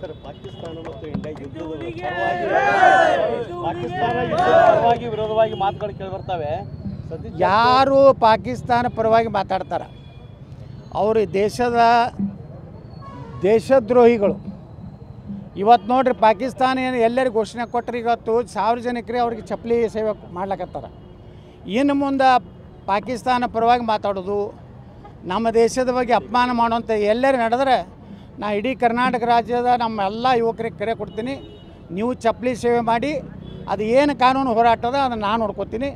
Sir, Pakistan ಮತ್ತು India ಯುದ್ಧದ ವಿರೋಧವಾಗಿ ಮಾತುಗಳು ಕೇಳಿಬರ್ತವೆ. ಯಾರು ಪಾಕಿಸ್ತಾನ ಪರವಾಗಿ ಮಾತಾಡ್ತಾರೆ ಅವರು ದೇಶದ್ರೋಹಿಗಳು. ಇವತ್ತು ನೋಡ್ರಿ, ಪಾಕಿಸ್ತಾನ ಏನು ಎಲ್ಲರಿಗೂ ಘೋಷಣೆ ಕೊಟ್ಟರೆ ಇವತ್ತು ಸಾರ್ವಜನಿಕರೇ ಅವ್ರಿಗೆ ಚಪ್ಪಲಿ ಸೇವೆ ಮಾಡ್ಲಕತ್ತಾರ. ಇನ್ನು ಮುಂದೆ ಪಾಕಿಸ್ತಾನ ಪರವಾಗಿ ಮಾತಾಡೋದು, ನಮ್ಮ ದೇಶದ ಬಗ್ಗೆ ಅಪಮಾನ ಮಾಡುವಂಥ ಎಲ್ಲರೂ ನಡೆದ್ರೆ ನಾ ಇಡೀ ಕರ್ನಾಟಕ ರಾಜ್ಯದ ನಮ್ಮ ಎಲ್ಲ ಯುವಕರಿಗೆ ಕರೆ ಕೊಡ್ತೀನಿ. ನೀವು ಚಪ್ಪಲಿ ಸೇವೆ ಮಾಡಿ, ಅದು ಏನು ಕಾನೂನು ಹೋರಾಟದ ಅದನ್ನು ನಾನು ನೋಡ್ಕೊತೀನಿ.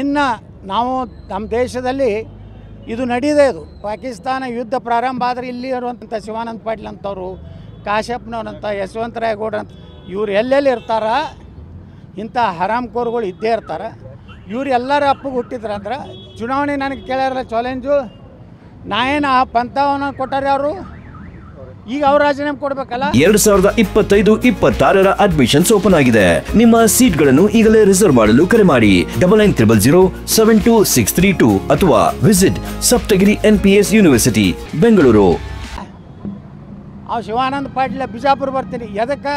ಇನ್ನು ನಾವು ನಮ್ಮ ದೇಶದಲ್ಲಿ ಇದು ನಡೀದೇ. ಇದು ಪಾಕಿಸ್ತಾನ ಯುದ್ಧ ಪ್ರಾರಂಭ ಆದರೆ ಇಲ್ಲಿ ಇರುವಂಥ ಶಿವಾನಂದ ಪಾಟೀಲ್ ಅಂತವರು, ಕಾಶ್ಯಪ್ನವ್ರಂಥ, ಯಶವಂತರಾಯ ಗೌಡ ಅಂತ ಇವ್ರು ಎಲ್ಲೆಲ್ಲಿ ಇರ್ತಾರ, ಇಂಥ ಹರಾಮ್ಕೋರ್ಗಳು ಇದ್ದೇ ಇರ್ತಾರೆ. ಇವ್ರು ಎಲ್ಲರ ಅಪ್ಪಗೆ ಹುಟ್ಟಿದ್ರಂದ್ರೆ ಚುನಾವಣೆ ನನಗೆ ಕೇಳ್ಯಾರ ಚಾಲೆಂಜು, ನಾ ಏನು ಪಂಥವನ್ನು ಕೊಟ್ಟಾರೆ ಅವರು, ಈಗ ಅವ್ರು ರಾಜೀನಾಮೆ ಕೊಡಬೇಕಲ್ಲ. 2025-26 ಅಡ್ಮಿಷನ್ಸ್ ಓಪನ್ ಆಗಿದೆ. ನಿಮ್ಮ ಸೀಟ್ಗಳನ್ನು ಈಗಲೇ ರಿಸರ್ವ್ ಮಾಡಲು ಕರೆ ಮಾಡಿ 9900072632 ಅಥವಾ visit Saptagiri NPS university Bengaluru. Shivanand Patil Bijapur ಬರ್ತೀನಿ. ಎದಕ್ಕೆ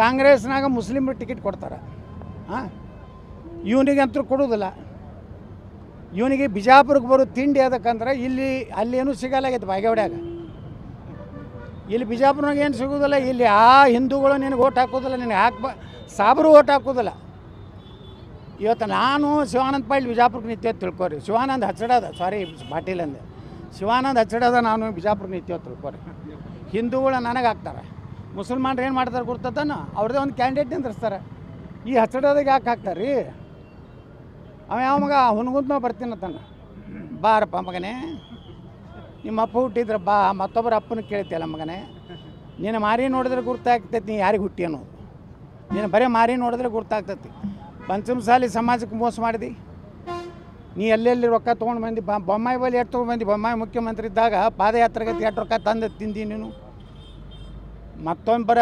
ಕಾಂಗ್ರೆಸ್ನಾಗ ಮುಸ್ಲಿಮ್ರು ಟಿಕೆಟ್ ಕೊಡ್ತಾರೆ, ಇವನಿಗಂತೂ ಕೊಡೋದಿಲ್ಲ. ಇವನಿಗೆ ಬಿಜಾಪುರಕ್ಕೆ ಬರೋ ತಿಂಡಿ ಅದಕ್ಕಂದ್ರೆ ಅಲ್ಲೇನೂ ಸಿಗಲ್ಲಾಗೈತೆ ಬಾಗೇವಾಡ್ಯಾಗ. ಇಲ್ಲಿ ಬಿಜಾಪುರನಾಗ ಏನು ಸಿಗೋದಿಲ್ಲ. ಇಲ್ಲಿ ಹಿಂದೂಗಳು ನಿನಗೆ ಓಟ್ ಹಾಕೋದಿಲ್ಲ, ನಿನಗೆ ಸಾಬ್ರು ಓಟ್ ಹಾಕೋದಿಲ್ಲ. ಇವತ್ತು ನಾನು ಶಿವಾನಂದ ಪಾಟೀಲ್ ಬಿಜಾಪುರಕ್ಕೆ ನಿಂತೇವೆ ತಿಳ್ಕೊರಿ. ಶಿವಾನಂದ ಹಚ್ಚಡದ, ಪಾಟೀಲ್ ಅಂದೆ, ಶಿವಾನಂದ ಹಚ್ಚಡದ, ನಾನು ಬಿಜಾಪುರಕ್ಕೆ ನಿಂತೇವೆ ತಿಳ್ಕೊರಿ. ಹಿಂದೂಗಳು ನನಗೆ ಹಾಕ್ತಾರೆ, ಮುಸಲ್ಮಾನ್ರು ಏನು ಮಾಡ್ತಾರೆ ಗೊತ್ತಾನ, ಅವ್ರದ್ದೇ ಒಂದು ಕ್ಯಾಂಡಿಡೇಟ್ ನಿಂದಿರ್ಸ್ತಾರೆ. ಈ ಹಚ್ಚಡದಾಗ ಯಾಕೆ ಹಾಕ್ತಾರೆ ರೀ? ಅವ ಯಾವ ಮಗ ಹುನ್ಗುಂತ ಬರ್ತೀನಿ ತಾನ, ಬಾರಪ್ಪ ಮಗನೇ, ನಿಮ್ಮ ಅಪ್ಪ ಹುಟ್ಟಿದ್ರೆ ಬಾ, ಮತ್ತೊಬ್ಬರ ಅಪ್ಪನ ಕೇಳ್ತಿಯಲ್ಲ ಮಗನೇ, ನೀನು ಮಾರಿ ನೋಡಿದ್ರೆ ಗುರ್ತಾಗ್ತೈತಿ ನೀ ಯಾರಿಗೆ ಹುಟ್ಟಿ ಅನ್ನೋದು. ನೀನು ಬರೀ ಮಾರಿ ನೋಡಿದ್ರೆ ಗುರ್ತಾಗ್ತೈತಿ. ಪಂಚಮಸಾಲಿ ಸಮಾಜಕ್ಕೆ ಮೋಸ ಮಾಡಿದಿ ನೀ. ಎಲ್ಲೆಲ್ಲಿ ರೊಕ್ಕ ತೊಗೊಂಡು ಬಂದು ಬೊಮ್ಮಾಯಿ ಬಲ್ಲಿ ಎಷ್ಟು ತೊಗೊಂಡು ಬಂದು, ಬೊಮ್ಮಾಯಿ ಮುಖ್ಯಮಂತ್ರಿ ಇದ್ದಾಗ ಪಾದಯಾತ್ರೆಗತಿ ಎಷ್ಟು ರೊಕ್ಕ ತಂದು ತಿಂದಿ ನೀನು. ಮತ್ತೊಬ್ಬರ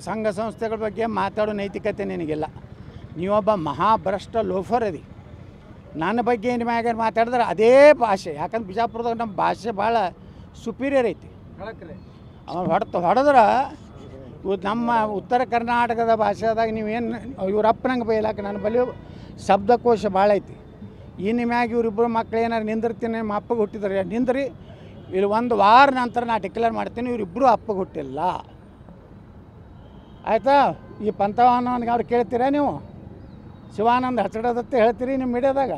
ಸಂಘ ಸಂಸ್ಥೆಗಳ ಬಗ್ಗೆ ಮಾತಾಡೋ ನೈತಿಕತೆ ನಿನಗಿಲ್ಲ. ನೀವೊಬ್ಬ ಮಹಾಭ್ರಷ್ಟ ಲೋಫರ್ ಅದಿ. ನನ್ನ ಬಗ್ಗೆ ಏನು ಮ್ಯಾಗ ಮಾತಾಡಿದ್ರೆ ಅದೇ ಭಾಷೆ, ಯಾಕಂದ್ರೆ ಬಿಜಾಪುರದಾಗ ನಮ್ಮ ಭಾಷೆ ಭಾಳ ಸುಪೀರಿಯರ್ ಐತಿ. ಅವ್ನು ಹೊಡೆದ್ರೆ ನಮ್ಮ ಉತ್ತರ ಕರ್ನಾಟಕದ ಭಾಷೆದಾಗ ನೀವೇನು ಇವ್ರಪ್ಪನಂಗೆ ಬೈಲಾಕ ನನ್ನ ಬಳಿ ಶಬ್ದಕೋಶ ಭಾಳ ಐತಿ. ಇನ್ನು ಮ್ಯಾಗ ಇವರಿಬ್ಬರು ಮಕ್ಳು ಏನಾರು ನಿಂದಿರ್ತೀನಿ, ನಮ್ಮ ಅಪ್ಪಗೆ ಹುಟ್ಟಿದ್ರೆ ನಿಂದ್ರಿ, ಇಲ್ಲಿ ಒಂದು ವಾರ ನಂತರ ನಾ ಡಿಕ್ಲೇರ್ ಮಾಡ್ತೀನಿ ಇವರಿಬ್ಬರು ಅಪ್ಪಗೆ ಹುಟ್ಟಿಲ್ಲ, ಆಯಿತಾ? ಈ ಪಂಥವನ್ನು ಅವ್ರು ಕೇಳ್ತೀರಾ ನೀವು? ಶಿವಾನಂದ ಹಚ್ಚಡದತ್ತೆ ಹೇಳ್ತೀರಿ ನಿಮ್ಮ ಮೀಡಿಯಾದಾಗ.